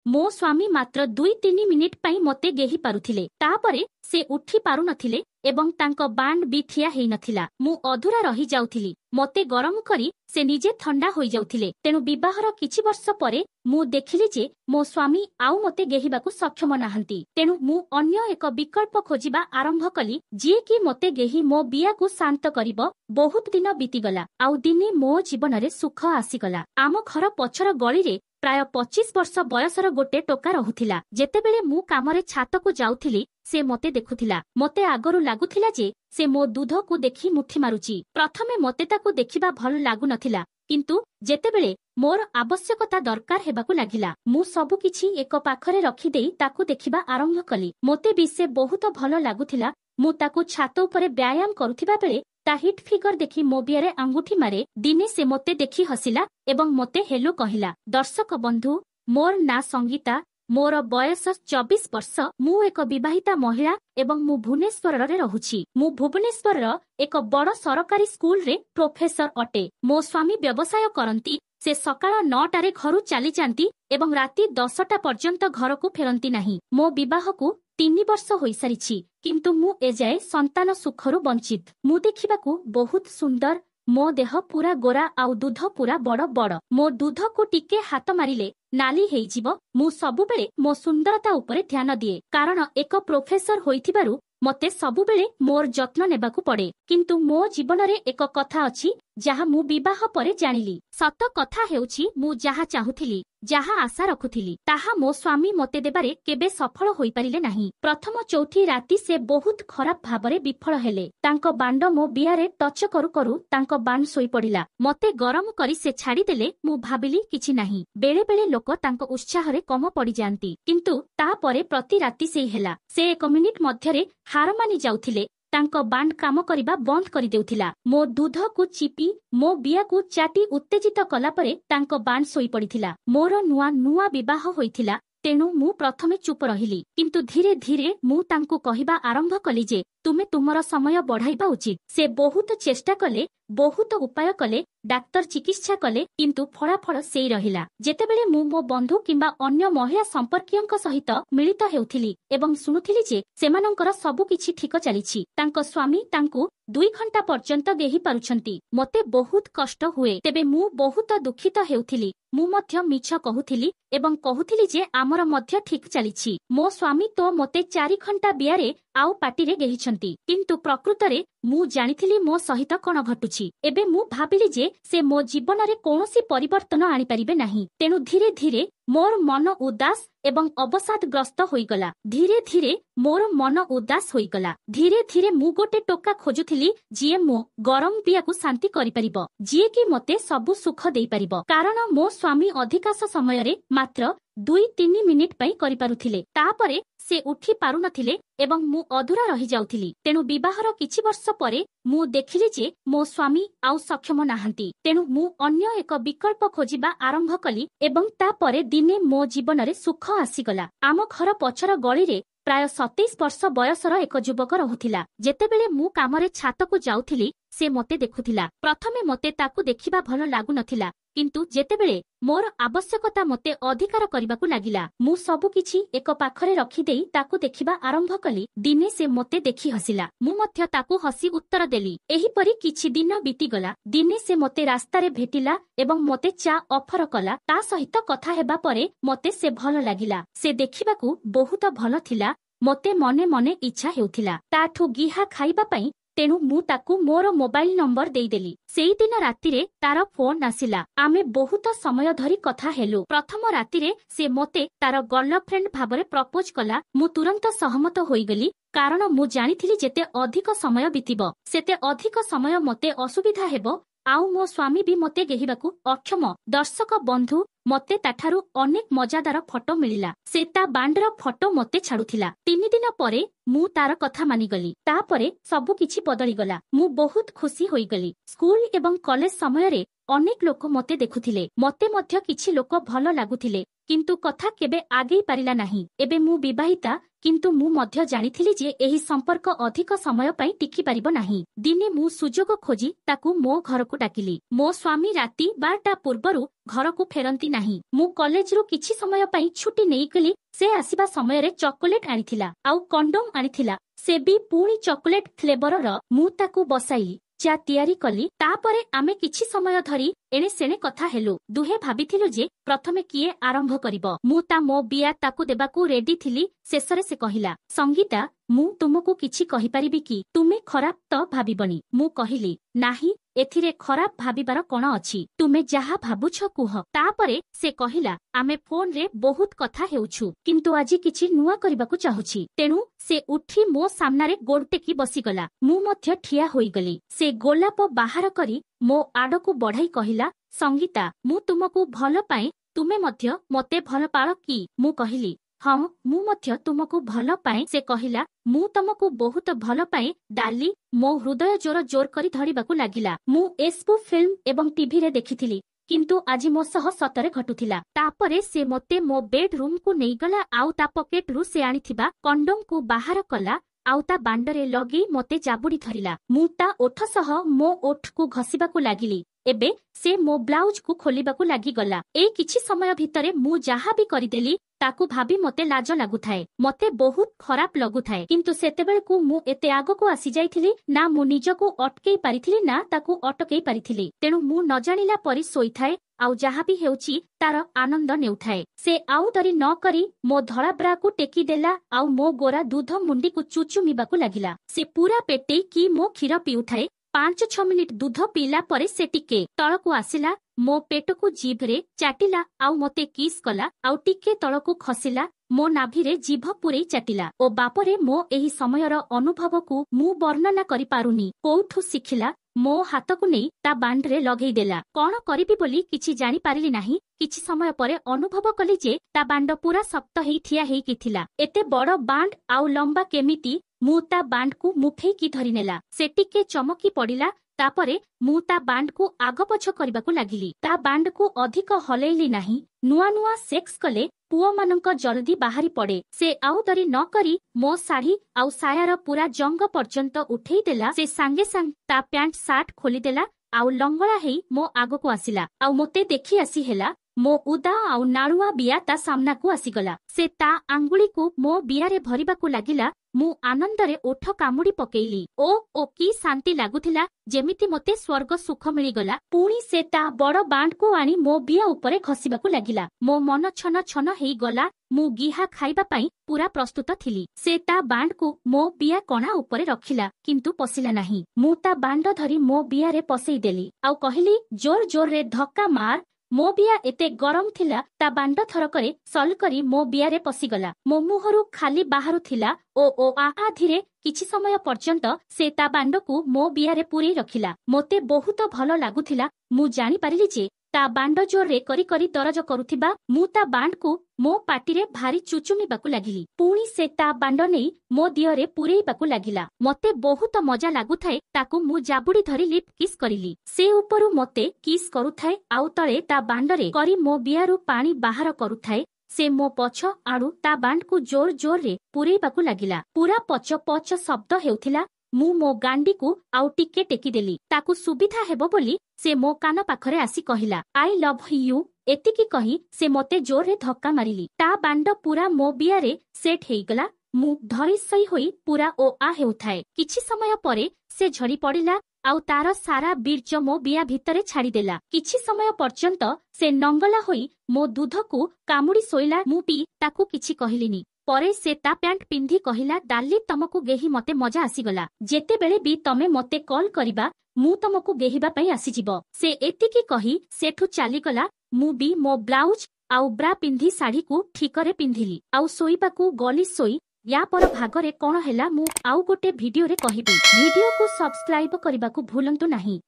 ମୋ ସ୍ୱାମୀ ମାତ୍ର 2-3 ମିନିଟ୍ ପାଇଁ ମୋତେ ଗେହି ପାରୁଥିଲେ। ତାପରେ ସେ ଉଠି ପାରୁନଥିଲେ ଏବଂ ତାଙ୍କ ବାଣ୍ଡ ବି ଠିଆ ହେଇନଥିଲା। ମୁଁ ଅଧୁରା ରହି ଯାଉଥିଲି। ମୋତେ ଗରମ କରି ସେ ନିଜେ ଥଣ୍ଡା ହୋଇଯାଉଥିଲେ। ତେଣୁ ବିବାହର କିଛି ବର୍ଷ ପରେ ମୁଁ ଦେଖିଲି ଯେ ମୋ ସ୍ୱାମୀ ଆଉ ମୋତେ ଗେହିବାକୁ ସକ୍ଷମ ନାହାନ୍ତି। ତେଣୁ ମୁଁ ଅନ୍ୟ ଏକ ବିକଳ୍ପ ଖୋଜିବା ଆରମ୍ଭ କଲି, ଯିଏକି ମୋତେ ଗେହି ମୋ ବିୟାକୁ ଶାନ୍ତ କରିବ। ବହୁତ ଦିନ ବିତିଗଲା, ଆଉ ଦିନେ ମୋ ଜୀବନରେ ସୁଖ ଆସିଗଲା। ଆମ ଘର ପଛର ଗଳିରେ ପ୍ରାୟ 25 ବର୍ଷ ବୟସର ଗୋଟେ ଟୋକା ରହୁଥିଲା। ଯେତେବେଳେ ମୁଁ କାମରେ ଛାତକୁ ଯାଉଥିଲି, ସେ ମୋତେ ଦେଖୁଥିଲା। ମୋତେ ଆଗରୁ ଲାଗୁଥିଲା ଯେ ସେ ମୋ ଦୁଧକୁ ଦେଖି ମୁଠି ମାରୁଛି। ପ୍ରଥମେ ମୋତେ ତାକୁ ଦେଖିବା ଭଲ ଲାଗୁନଥିଲା, କିନ୍ତୁ ଯେତେବେଳେ ମୋର ଆବଶ୍ୟକତା ଦରକାର ହେବାକୁ ଲାଗିଲା, ମୁଁ ସବୁକିଛି ଏକ ପାଖରେ ରଖିଦେଇ ତାକୁ ଦେଖିବା ଆରମ୍ଭ କଲି। ମୋତେ ବି ସେ ବହୁତ ଭଲ ଲାଗୁଥିଲା। ମୁଁ ତାକୁ ଛାତ ଉପରେ ବ୍ୟାୟାମ କରୁଥିବା ବେଳେ ତା ହିଟ୍ ଫିଗର ଦେଖି ମୋ ବିୟାରେ ଆଙ୍ଗୁଠି ମାରେ। ଦିନେ ସେ ମୋତେ ଦେଖି ହସିଲା ଏବଂ ମୋତେ ହେଲୋ କହିଲା। ଦର୍ଶକ ବନ୍ଧୁ, ମୋର ନାଁ ସଙ୍ଗୀତା। ମୋର ବୟସ 24 ବର୍ଷ। ମୁଁ ଏକ ବିବାହିତା ମହିଳା ଏବଂ ମୁଁ ଭୁବନେଶ୍ୱରରେ ରହୁଛି। ମୁଁ ଭୁବନେଶ୍ୱରର ଏକ ବଡ଼ ସରକାରୀ ସ୍କୁଲରେ ପ୍ରୋଫେସର ଅଟେ। ମୋ ସ୍ୱାମୀ ବ୍ୟବସାୟ କରନ୍ତି। ସେ ସକାଳ 9ଟାରେ ଘରୁ ଚାଲିଯାନ୍ତି ଏବଂ ରାତି 10ଟା ପର୍ଯ୍ୟନ୍ତ ଘରକୁ ଫେରନ୍ତି ନାହିଁ। ମୋ ବିବାହକୁ 3 ବର୍ଷ ହୋଇସାରିଛି, କିନ୍ତୁ ମୁଁ ଏଯାଏ ସନ୍ତାନ ସୁଖରୁ ବଞ୍ଚିତ। ମୁଁ ଦେଖିବାକୁ ବହୁତ ସୁନ୍ଦର। ମୋ ଦେହ ପୁରା ଗୋରା ଆଉ ଦୁଧ ପୁରା ବଡ଼ ବଡ଼। ମୋ ଦୁଧକୁ ଟିକେ ହାତ ମାରିଲେ ନାଲି ହେଇଯିବ। ମୁଁ ସବୁବେଳେ ମୋ ସୁନ୍ଦରତା ଉପରେ ଧ୍ୟାନ ଦିଏ, କାରଣ ଏକ ପ୍ରୋଫେସର ହୋଇଥିବାରୁ ମୋତେ ସବୁବେଳେ ମୋର ଯତ୍ନ ନେବାକୁ ପଡ଼େ। କିନ୍ତୁ ମୋ ଜୀବନରେ ଏକ କଥା ଅଛି, ଯାହା ମୁଁ ବିବାହ ପରେ ଜାଣିଲି। ସତ କଥା ହେଉଛି, ମୁଁ ଯାହା ଚାହୁଁଥିଲି, ଯାହା ଆଶା ରଖୁଥିଲି, ତାହା ମୋ ସ୍ୱାମୀ ମୋତେ ଦେବାରେ କେବେ ସଫଳ ହୋଇପାରିଲେ ନାହିଁ। ପ୍ରଥମ 4ଟି ରାତି ସେ ବହୁତ ଖରାପ ଭାବରେ ବିଫଳ ହେଲେ। ତାଙ୍କ ବାଣ୍ଡ ମୋ ବିୟାରେ ଟଚ କରୁ କରୁ ତାଙ୍କ ବାଣ୍ଡ ଶୋଇପଡ଼ିଲା। ମୋତେ ଗରମ କରି ସେ ଛାଡ଼ିଦେଲେ। ମୁଁ ଭାବିଲି କିଛି ନାହିଁ। ବେଳେ ବେଳେ ଲୋକ ତାଙ୍କ ଉତ୍ସାହରେ କମ ପଡ଼ିଯାଆନ୍ତି, କିନ୍ତୁ ତାପରେ ପ୍ରତି ରାତି ସେଇ ହେଲା। ସେ 1 ମିନିଟ୍ ମଧ୍ୟରେ ହାର ମାନି ଯାଉଥିଲେ। ତାଙ୍କ ବାଣ୍ଡ କାମ କରିବା ବନ୍ଦ କରିଦେଉଥିଲା। ମୋ ଦୁଧକୁ ଚିପି ମୋ ବିୟାକୁ ଚାଟି ଉତ୍ତେଜିତ କଲା ପରେ ତାଙ୍କ ବାଣ୍ଡ ଶୋଇପଡ଼ିଥିଲା। ମୋର ନୂଆ ନୂଆ ବିବାହ ହୋଇଥିଲା, ତେଣୁ ମୁଁ ପ୍ରଥମେ ଚୁପ ରହିଲି। କିନ୍ତୁ ଧୀରେ ଧୀରେ ମୁଁ ତାଙ୍କୁ କହିବା ଆରମ୍ଭ କଲି ଯେ ତୁମେ ତୁମର ସମୟ ବଢ଼ାଇବା ଉଚିତ। ସେ ବହୁତ ଚେଷ୍ଟା କଲେ, ବହୁତ ଉପାୟ କଲେ, ଡାକ୍ତର ଚିକିତ୍ସା କଲେ, କିନ୍ତୁ ଫଳାଫଳ ସେଇ ରହିଲା। ଯେତେବେଳେ ମୁଁ ମୋ ବନ୍ଧୁ କିମ୍ବା ଅନ୍ୟ ମହିଳା ସମ୍ପର୍କୀୟଙ୍କ ସହିତ ମିଳିତ ହେଉଥିଲି ଏବଂ ଶୁଣୁଥିଲି ଯେ ସେମାନଙ୍କର ସବୁକିଛି ଠିକ ଚାଲିଛି, ତାଙ୍କ ସ୍ୱାମୀ ତାଙ୍କୁ 2 ଘଣ୍ଟା ପର୍ଯ୍ୟନ୍ତ ଗେହି ପାରୁଛନ୍ତି, ମୋତେ ବହୁତ କଷ୍ଟ ହୁଏ। ତେବେ ମୁଁ ବହୁତ ଦୁଃଖିତ ହେଉଥିଲି। ମୁଁ ମଧ୍ୟ ମିଛ କହୁଥିଲି ଏବଂ କହୁଥିଲି ଯେ ଆମର ମଧ୍ୟ ଠିକ ଚାଲିଛି। ମୋ ସ୍ୱାମୀ ତ ମୋତେ 4 ଘଣ୍ଟା ବିୟାରେ ଆଉ ପାଟିରେ ଗେହିଛନ୍ତି, କିନ୍ତୁ ପ୍ରକୃତରେ ମୁଁ ଜାଣିଥିଲି ମୋ ସହିତ କ'ଣ ଘଟୁଛି। ଏବେ ମୁଁ ଭାବିଲି ଯେ ସେ ମୋ ଜୀବନରେ କୌଣସି ପରିବର୍ତ୍ତନ ଆଣିପାରିବେ ନାହିଁ। ତେଣୁ ଧୀରେ ଧୀରେ ମୋର ମନ ଉଦାସ ଏବଂ ଅବସାଦଗ୍ରସ୍ତ ହୋଇଗଲା। ଧୀରେ ଧୀରେ ମୋର ମନ ଉଦାସ ହୋଇଗଲା। ଧୀରେ ଧୀରେ ମୁଁ ଗୋଟେ ଟୋକା ଖୋଜୁଥିଲି, ଯିଏ ମୋ ଗରମ ବିୟାକୁ ଶାନ୍ତି କରିପାରିବ, ଯିଏକି ମୋତେ ସବୁ ସୁଖ ଦେଇପାରିବ। କାରଣ ମୋ ସ୍ୱାମୀ ଅଧିକାଂଶ ସମୟରେ ମାତ୍ର 2-3 ମିନିଟ୍ ପାଇଁ କରିପାରୁଥିଲେ। ତାପରେ ସେ ଉଠି ପାରୁନଥିଲେ ଏବଂ ମୁଁ ଅଧୁରା ରହିଯାଉଥିଲି। ତେଣୁ ବିବାହର କିଛି ବର୍ଷ ପରେ ମୁଁ ଦେଖିଲି ଯେ ମୋ ସ୍ୱାମୀ ଆଉ ସକ୍ଷମ ନାହାନ୍ତି। ତେଣୁ ମୁଁ ଅନ୍ୟ ଏକ ବିକଳ୍ପ ଖୋଜିବା ଆରମ୍ଭ କଲି ଏବଂ ତାପରେ ଦିନେ ମୋ ଜୀବନରେ ସୁଖ ଆସିଗଲା। ଆମ ଘର ପଛର ଗଳିରେ ପ୍ରାୟ 27 ବର୍ଷ ବୟସର ଏକ ଯୁବକ ରହୁଥିଲା। ଯେତେବେଳେ ମୁଁ କାମରେ ଛାତକୁ ଯାଉଥିଲି, ସେ ମୋତେ ଦେଖୁଥିଲା। ପ୍ରଥମେ ମୋତେ ତାକୁ ଦେଖିବା ଭଲ ଲାଗୁନଥିଲା, କିନ୍ତୁ ଯେତେବେଳେ ମୋର ଆବଶ୍ୟକତା ମୋତେ ଅଧିକାର କରିବାକୁ ଲାଗିଲା, ମୁଁ ସବୁକିଛି ଏକ ପାଖରେ ରଖିଦେଇ ତାକୁ ଦେଖିବା ଆରମ୍ଭ କଲି। ଦିନେ ସେ ମୋତେ ଦେଖି ହସିଲା। ମୁଁ ମଧ୍ୟ ତାକୁ ହସି ଉତ୍ତର ଦେଲି। ଏହିପରି କିଛି ଦିନ ବିତିଗଲା। ଦିନେ ସେ ମୋତେ ରାସ୍ତାରେ ଭେଟିଲା ଏବଂ ମୋତେ ଚା ଅଫର କଲା। ତା ସହିତ କଥା ହେବା ପରେ ମୋତେ ସେ ଭଲ ଲାଗିଲା। ସେ ଦେଖିବାକୁ ବହୁତ ଭଲ ଥିଲା। ମୋତେ ମନେ ମନେ ଇଚ୍ଛା ହେଉଥିଲା ତାଠୁ ଗିହା ଖାଇବା ପାଇଁ। ତେଣୁ ମୁଁ ତାକୁ ମୋର ମୋବାଇଲ ନମ୍ବର ଦେଇଦେଲି। ସେଇଦିନ ରାତିରେ ତାର ଫୋନ ଆସିଲା। ଆମେ ବହୁତ ସମୟ ଧରି କଥା ହେଲୁ। ପ୍ରଥମ ରାତିରେ ସେ ମୋତେ ତାର ଗର୍ଲଫ୍ରେଣ୍ଡ ଭାବରେ ପ୍ରପୋଜ କଲା। ମୁଁ ତୁରନ୍ତ ସହମତ ହୋଇଗଲି, କାରଣ ମୁଁ ଜାଣିଥିଲି ଯେତେ ଅଧିକ ସମୟ ବିତିବ, ସେତେ ଅଧିକ ସମୟ ମୋତେ ଅସୁବିଧା ହେବ, ଆଉ ମୋ ସ୍ୱାମୀ ବି ମୋତେ ଗେହିବାକୁ ଅକ୍ଷମ। ଦର୍ଶକ ବନ୍ଧୁ, ମୋତେ ତାଠାରୁ ଅନେକ ମଜାଦାର ଫଟୋ ମିଳିଲା। ସେ ତା ବାଣ୍ଡର ଫଟୋ ମୋତେ ଛାଡୁଥିଲା। 3 ଦିନ ପରେ ମୁଁ ତାର କଥା ମାନିଗଲି। ତାପରେ ସବୁ କିଛି ବଦଳିଗଲା। ମୁଁ ବହୁତ ଖୁସି ହୋଇଗଲି। ସ୍କୁଲ ଏବଂ କଲେଜ ସମୟରେ अनेक लोक मते देखुथिले मते मध्य किछि लोक भल लागुथिले किंतु कथा केबे आगेई पारिला नाही। एबे मु विवाहिता किंतु मु मध्य जानिथिली जे एही संपर्क अधिक समय पई टिकी पारिबो नाही। दिने मु सुजोग खोजी ताकू मो घरकू डाकिली। मो स्वामी राती 12टा पूर्वरु घरकू फेरंती नाही। मु कॉलेज रु किछि समय पई छुट्टी नेई गली। से आसीबा समय रे चॉकलेट आनिथिला आउ कंडोम आनिथिला। से भी पुणी चॉकलेट फ्लेवर र मु ताकू बसाई चा तियारी कली। तापरे आमे किछि समय धरी एणे सेणे कथा हेलु। दुहे भाबिथिलु जे प्रथमे किए आरंभ करिबो। मु ता मो बिया ताकू देबाकू रेडी थिली। शेषरे से कहिला, संगीता मु तुमको किछि कहि परिबि कि तुमे खराब त भाबिबनी। मु कहिली, नाही एथिरे खराब भाबिबार कोन अछि, तुमे जाहा भाबुछ कुह। तापरे से कहिला, आमे फोन रे बहुत कथा हेउछु किंतु आजि किछि नुआ करिबाकू चाहुछि। तेनु से उठी मो सामना रे गोड़ टेकी बसिगला। मु मध्य ठिया होई गली। से गोलाप बाहर करी मो आडकू बढ़ाई कहिला, संगीता मु तुमको भल पाए, तुमे मध्य मते भल पाळ कि? मु कहिली, हाँ मु मध्य तुमको भल पाए। से कहिला, मु तुमको बहुत भल पाए डाली। मो हृदय जोर जोर करी धरिबाकू लागिला। मु एसबु फिल्म एवं टीवी रे देखिथिली किंतु आज मो सह सतरे घटुथिला। तापरे से मते मो बेडरूम को नेइगला आउ ता पॉकेट रु से आनिथिबा कंडोम को बाहर कला आउ ता बांडरे लगी मते जाबुडी धरिला। मु ता ओठ सह मो ओठ को घसिबाकू लागिली। एबे से मो ब्लाउज को खोलिबाकू लागि गला। ए किछि समय भितरे मु जाहा भी करिदेली ताकू भाबी मते लाज लागुथाए, मते बहुत खराब लगुथाए। किंतु सेतेबेल को मु एते आगो को आसी जाइथिली ना मु निजको अटकेई पारिथिली ना ताकू अटकेई पारिथिली। तेणु मु न जानिला परि सोइथाए आउ जाहा भी हेउची तार आनंद नेउथाए। से आउ दरी न करी मो धळा ब्रा को टेकी देला आउ मो गोरा दूध मुंडी को चुचुमिबाकू लागिला। से पूरा पेटे की मो क्षीर पिउथाए। 5-6 मिनिट दूध पीला परे से टिके तळकू आसिला। मो पेटकू जीभरे चाटिला आउ मते किस कला आउ टिके तळकू खसिला। मो नाभिरे जीभ पुरै चाटिला। ओ बापरे मो एही समयर अनुभवकू मु वर्णना करि पारुनी। कोउठु सिखिला मो हातकू नेई ता बांडरे लगेई देला। कोन करिबि बोली किछि जानि पारिली नाही। किछि समय परे अनुभव कली जे ता बांड पूरा शक्त हेई थिया हेई किथिला। एते बड़ बांड आउ लंबा केमिति मु ता बांड को मुफेई की धरि नेला। से टिके चमकी पडिला। तापरे मु ता बांड को आग पछ करबाकू लागिली। ता बांड को अधिक हलेइली नाही। नुआ नुआ सेक्स कले पुओ मानक जल्दी बाहरी पड़े। से आउ दरी न करी मो साड़ी आउ सायार पूरा जंग पर्यंत उठेई देला। से सांगे सांग ता पैंट सार्ट खोली देला आउ लंगड़ा हेई मो आग को आसिला। आउ मोते देखी आसी हेला मो उदा आउ नाड़ुआ बिया ता सामना को आसीगला। से ता आंगुली को मो बिया रे भरिबाकू लागिला। मु आनंदरे ओठ कामुडी पकेइली। ओ की शांति लागुथिला जेमिति मोते स्वर्ग सुख मिलिगला। पुणी से ता बड़ बांड को आनी मो बिया उपरे घसिबाकू लागिला। मो मन छन छन हेई गला। मु गिहा खाइबा पई पूरा प्रस्तुत थिली। से ता बांड को मो बिया कणा उपरे रखिला किंतु पसिला नाही। मु ता बांड धरी मो बिया रे पसेई देली आउ कहिली, जोर जोर रे धक्का मार। मो बिया एते गरम थिला ता बांड थरकरे सल करी मो बिया रे पसिगला। मो मुहरु खाली बाहरु थिला। ओ आ धीरे किछि समय पर्यंत से ता बांड को मो बिया रे पुरी रखिला। मोते बहुत भल लागुथिला। मु जानि पारिली जे ता बांड जोर रे करी करी दरज करुथिबा। मु ता बांड को मो पाटी रे भारी चुचुमिबाकू लागिली। पुणी से ता बांड नेई मो दियरे पुरेइबाकू लागिला। मते बहुत मजा लागुथाए। ताकू मु जाबुडी धरी लिप किस करिली। से उपरु मते किस करुथाए आउ तळे ता बांडरे करी मो बियारू पानी बाहर करुथाए। से मो पछ आड़ू ता बांड को जोर जोर रे पुरेइबाकू लागिला। पूरा पछ पछ शब्द हेउथिला। मु मो गांडी को आउ टिके टेकी देली। ताकू सुविधा हेबो बोली से मो कान पाखरे आसी कहिला, आई लव यू। एतिकी कही से मते जोर रे धक्का मारिली। ता बांड पूरा मो बियारे सेट हेइगला। मु धरिसई होई पूरा ओ आ हेउथाए। किछि समय परे से झड़ी पड़िला आउ तार सारा बीर्ज मो बिया भितरे छाड़ी देला। किछि समय पर्यंत से नंगला होई मो दूध को कामुडी सोइला। मु पी ताकू किछि कहिलिनी। परे से ता पैंट पिंधी कहिला, डाली तमको गेही मते मजा आसीगला। जेते बेले भी तमे मते कॉल करिबा मु तमको गेहिबा पई आसीजिबो। से एतिकी कही सेठु चालीगला। मु भी मो ब्लाउज आउ ब्रा पिंधी साड़ी को ठीकरे पिंधिली आउ सोइबाकू गली सोई। या पर भागरे कोन हेला मु आउ गोटे वीडियो रे कहिबी। वीडियो को सब्सक्राइब करबाकू भूलंतु नाही।